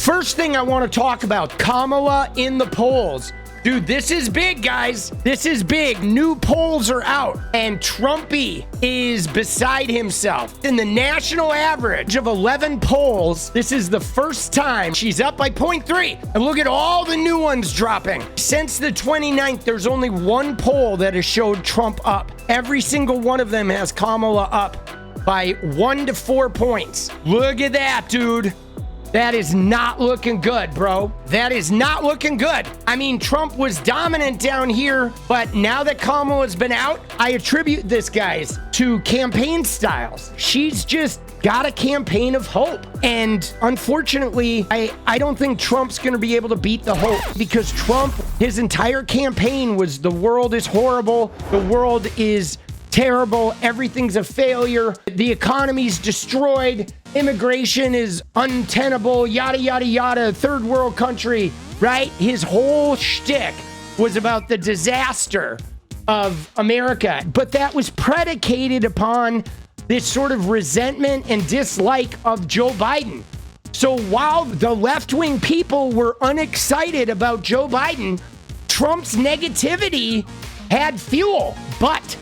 First thing I want to talk about, Kamala in the polls. Dude, this is big, guys. This is big. New polls are out, and Trumpy is beside himself. In the national average of 11 polls, this is the first time she's up by 0.3. And look at all the new ones dropping. Since the 29th, there's only one poll that has showed Trump up. Every single one of them has Kamala up by 1 to 4 points. Look at that, dude. That is not looking good, bro. That is not looking good. I mean, Trump was dominant down here, but now that Kamala's been out, I attribute this, guys, to campaign styles. She's just got a campaign of hope. And unfortunately, I don't think Trump's going to be able to beat the hope, because Trump, his entire campaign was the world is horrible. The world is terrible. Everything's a failure. The economy's destroyed. Immigration is untenable. Yada, yada, yada. Third world country, right? His whole shtick was about the disaster of America. But that was predicated upon this sort of resentment and dislike of Joe Biden. So while the left-wing people were unexcited about Joe Biden, Trump's negativity had fuel. But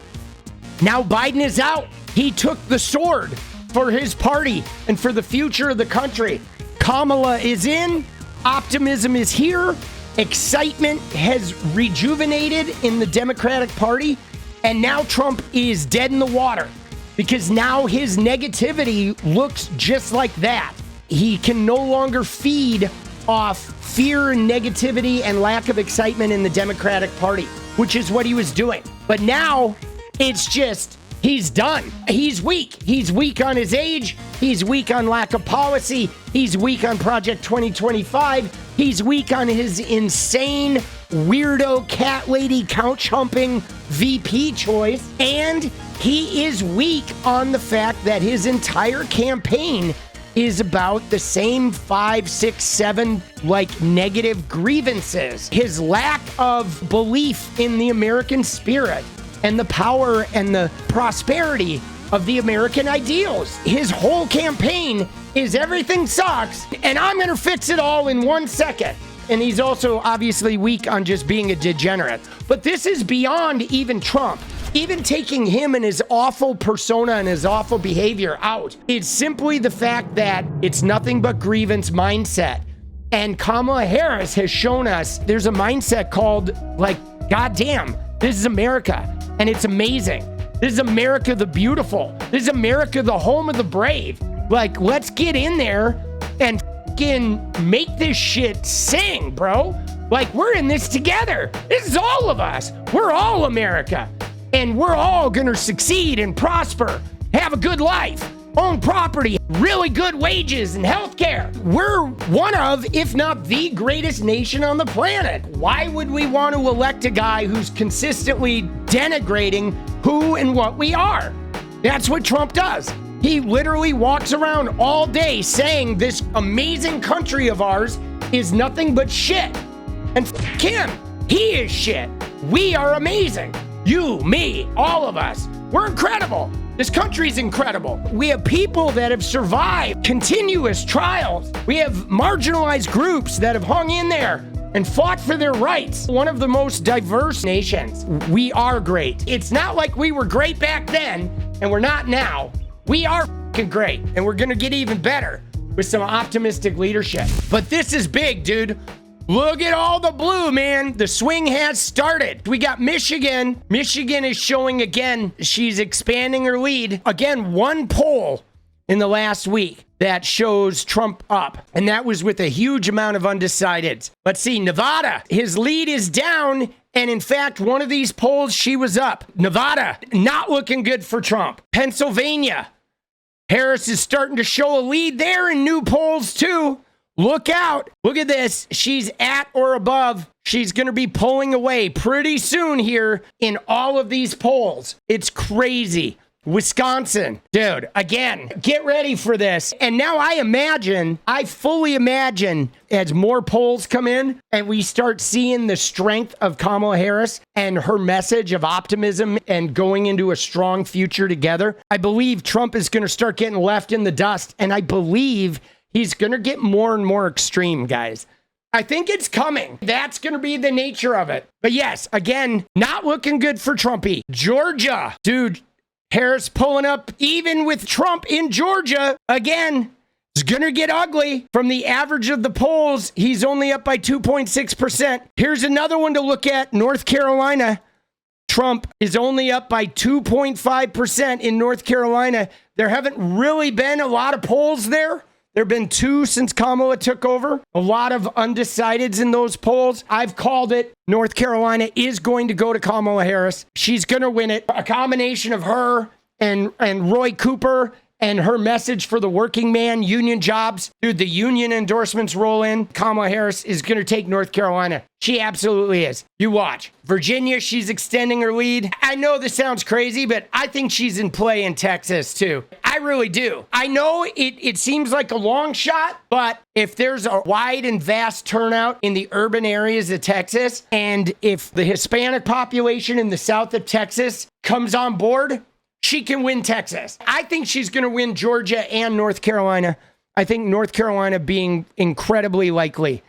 now Biden is out. He took the sword for his party and for the future of the country. Kamala is in. Optimism is here. Excitement has rejuvenated in the Democratic Party. And now Trump is dead in the water, because now his negativity looks just like that. He can no longer feed off fear and negativity and lack of excitement in the Democratic Party, which is what he was doing. But now it's just, he's done. He's weak. He's weak on his age. He's weak on lack of policy. He's weak on Project 2025. He's weak on his insane, weirdo, cat lady, couch humping VP choice. And he is weak on the fact that his entire campaign is about the same 5, 6, 7 negative grievances. His lack of belief in the American spirit and the power and the prosperity of the American ideals. His whole campaign is everything sucks, and I'm gonna fix it all in 1 second. And he's also obviously weak on just being a degenerate. But this is beyond even Trump. Even taking him and his awful persona and his awful behavior out, it's simply the fact that it's nothing but grievance mindset. And Kamala Harris has shown us there's a mindset called, goddamn, this is America. And it's amazing. This is America the beautiful. This is America the home of the brave. Let's get in there and fucking make this shit sing, bro. We're in this together. This is all of us. We're all America. And we're all gonna succeed and prosper, have a good life, own property, really good wages and healthcare. We're one of, if not the greatest nation on the planet. Why would we want to elect a guy who's consistently denigrating who and what we are? That's what Trump does. He literally walks around all day saying this amazing country of ours is nothing but shit. And f*** him. He is shit. We are amazing. You, me, all of us. We're incredible. This country's incredible. We have people that have survived continuous trials. We have marginalized groups that have hung in there and fought for their rights. One of the most diverse nations. We are great. It's not like we were great back then and we're not now. We are fucking great, and we're gonna get even better with some optimistic leadership. But this is big, dude. Look at all the blue, man. The swing has started. We got Michigan. Michigan is showing again. She's expanding her lead. Again, one poll in the last week that shows Trump up. And that was with a huge amount of undecideds. Let's see, Nevada. His lead is down. And in fact, one of these polls, she was up. Nevada, not looking good for Trump. Pennsylvania. Harris is starting to show a lead there in new polls too. Look out. Look at this. She's at or above. She's going to be pulling away pretty soon here in all of these polls. It's crazy. Wisconsin, dude, again, get ready for this. And now I fully imagine as more polls come in and we start seeing the strength of Kamala Harris and her message of optimism and going into a strong future together, I believe Trump is going to start getting left in the dust. And I believe He's going to get more and more extreme, guys. I think it's coming. That's going to be the nature of it. But yes, again, not looking good for Trumpy. Georgia, dude, Harris pulling up even with Trump in Georgia. Again, it's going to get ugly. From the average of the polls, he's only up by 2.6%. Here's another one to look at. North Carolina. Trump is only up by 2.5% in North Carolina. There haven't really been a lot of polls there. There have been 2 since Kamala took over. A lot of undecideds in those polls. I've called it. North Carolina is going to go to Kamala Harris. She's going to win it. A combination of her and Roy Cooper and her message for the working man, union jobs. Dude, the union endorsements roll in. Kamala Harris is going to take North Carolina. She absolutely is. You watch. Virginia, she's extending her lead. I know this sounds crazy, but I think she's in play in Texas too. I really do. I know it seems like a long shot, but if there's a wide and vast turnout in the urban areas of Texas, and if the Hispanic population in the south of Texas comes on board, she can win Texas. I think she's going to win Georgia and North Carolina. I think North Carolina being incredibly likely.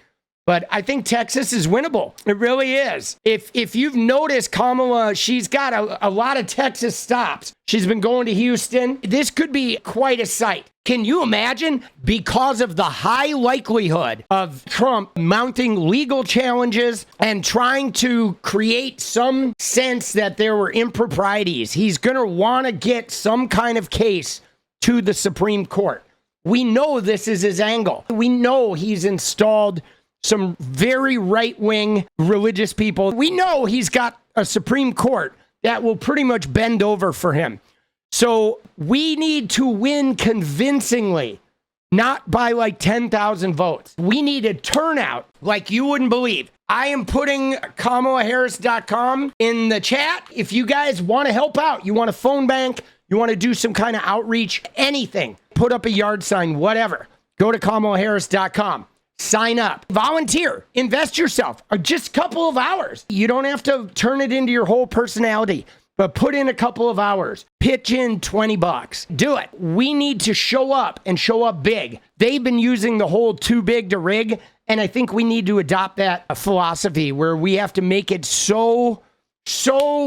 But I think Texas is winnable. It really is. If you've noticed, Kamala, she's got a lot of Texas stops. She's been going to Houston. This could be quite a sight. Can you imagine? Because of the high likelihood of Trump mounting legal challenges and trying to create some sense that there were improprieties, he's going to want to get some kind of case to the Supreme Court. We know this is his angle. We know he's installed some very right-wing religious people. We know he's got a Supreme Court that will pretty much bend over for him. So we need to win convincingly, not by like 10,000 votes. We need a turnout like you wouldn't believe. I am putting KamalaHarris.com in the chat. If you guys want to help out, you want a phone bank, you want to do some kind of outreach, anything, put up a yard sign, whatever, go to KamalaHarris.com. Sign up, volunteer, invest yourself, just a couple of hours. You don't have to turn it into your whole personality, but put in a couple of hours, pitch in $20, do it. We need to show up and show up big. They've been using the whole too big to rig. And I think we need to adopt that philosophy where we have to make it so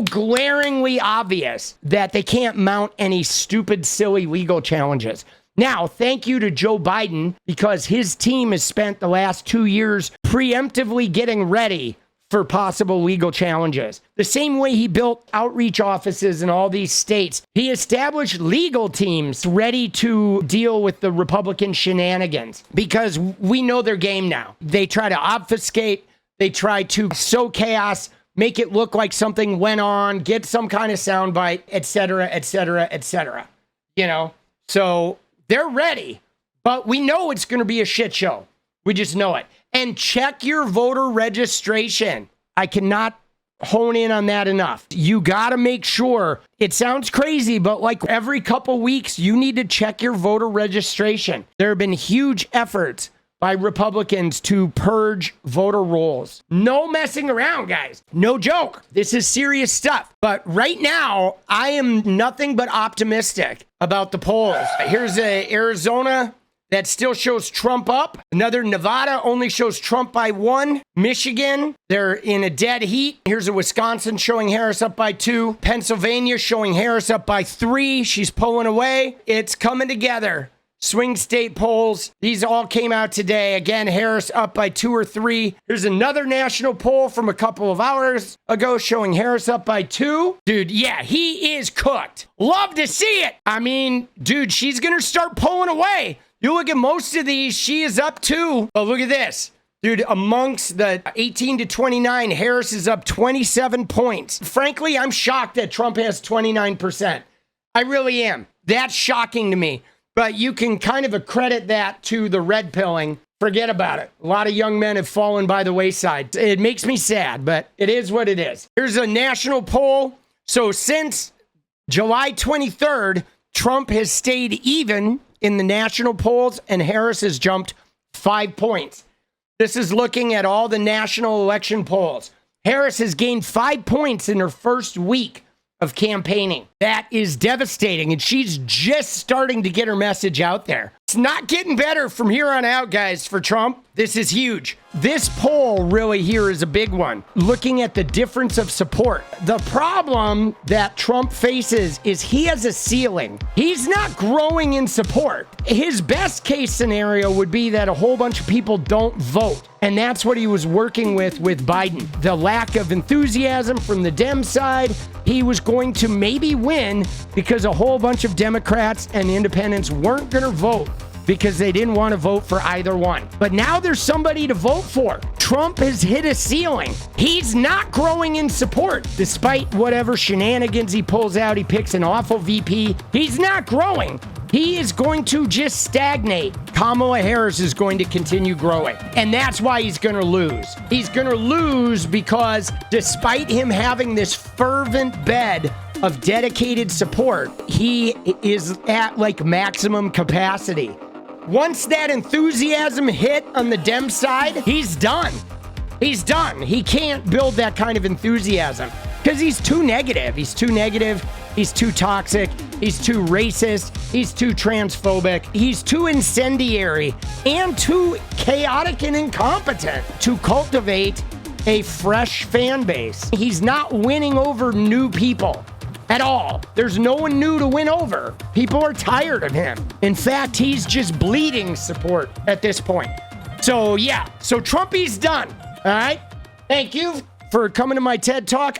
glaringly obvious that they can't mount any stupid, silly legal challenges. Now, thank you to Joe Biden, because his team has spent the last 2 years preemptively getting ready for possible legal challenges. The same way he built outreach offices in all these states, he established legal teams ready to deal with the Republican shenanigans, because we know their game now. They try to obfuscate, they try to sow chaos, make it look like something went on, get some kind of soundbite, et cetera, et cetera, et cetera. You know, so they're ready, but we know it's going to be a shit show. We just know it. And check your voter registration. I cannot hone in on that enough. You got to make sure. It sounds crazy, but like every couple weeks, you need to check your voter registration. There have been huge efforts by Republicans to purge voter rolls. No messing around, guys. No joke. This is serious stuff. But right now, I am nothing but optimistic about the polls. Here's Arizona that still shows Trump up. Another Nevada only shows Trump by 1. Michigan, they're in a dead heat. Here's a Wisconsin showing Harris up by 2. Pennsylvania showing Harris up by 3. She's pulling away. It's coming together. Swing state polls, these all came out today. Again, Harris up by 2 or 3. Here's another national poll from a couple of hours ago showing Harris up by 2. Dude, yeah, he is cooked. Love to see it. I mean, dude, she's going to start pulling away. You look at most of these, she is up 2. But look at this. Dude, amongst the 18 to 29, Harris is up 27 points. Frankly, I'm shocked that Trump has 29%. I really am. That's shocking to me. But you can kind of accredit that to the red pilling. Forget about it. A lot of young men have fallen by the wayside. It makes me sad, but it is what it is. Here's a national poll. So since July 23rd, Trump has stayed even in the national polls, and Harris has jumped 5 points. This is looking at all the national election polls. Harris has gained 5 points in her first week of campaigning. That is devastating, and she's just starting to get her message out there. It's not getting better from here on out, guys, for Trump. This is huge. This poll really here is a big one. Looking at the difference of support. The problem that Trump faces is he has a ceiling. He's not growing in support. His best case scenario would be that a whole bunch of people don't vote. And that's what he was working with Biden. The lack of enthusiasm from the Dem side. He was going to maybe win because a whole bunch of Democrats and independents weren't going to vote because they didn't want to vote for either one. But now there's somebody to vote for. Trump has hit a ceiling. He's not growing in support. Despite whatever shenanigans he pulls out, he picks an awful VP. He's not growing. He is going to just stagnate. Kamala Harris is going to continue growing. And that's why he's going to lose. He's going to lose because despite him having this fervent bed of dedicated support, he is at like maximum capacity. Once that enthusiasm hit on the Dem side, he's done. He's done. He can't build that kind of enthusiasm because he's too negative. He's too negative. He's too toxic. He's too racist. He's too transphobic. He's too incendiary and too chaotic and incompetent to cultivate a fresh fan base. He's not winning over new people at all. There's no one new to win over. People are tired of him. In fact, he's just bleeding support at this point. So yeah, so Trumpy's done. All right. Thank you for coming to my TED Talk.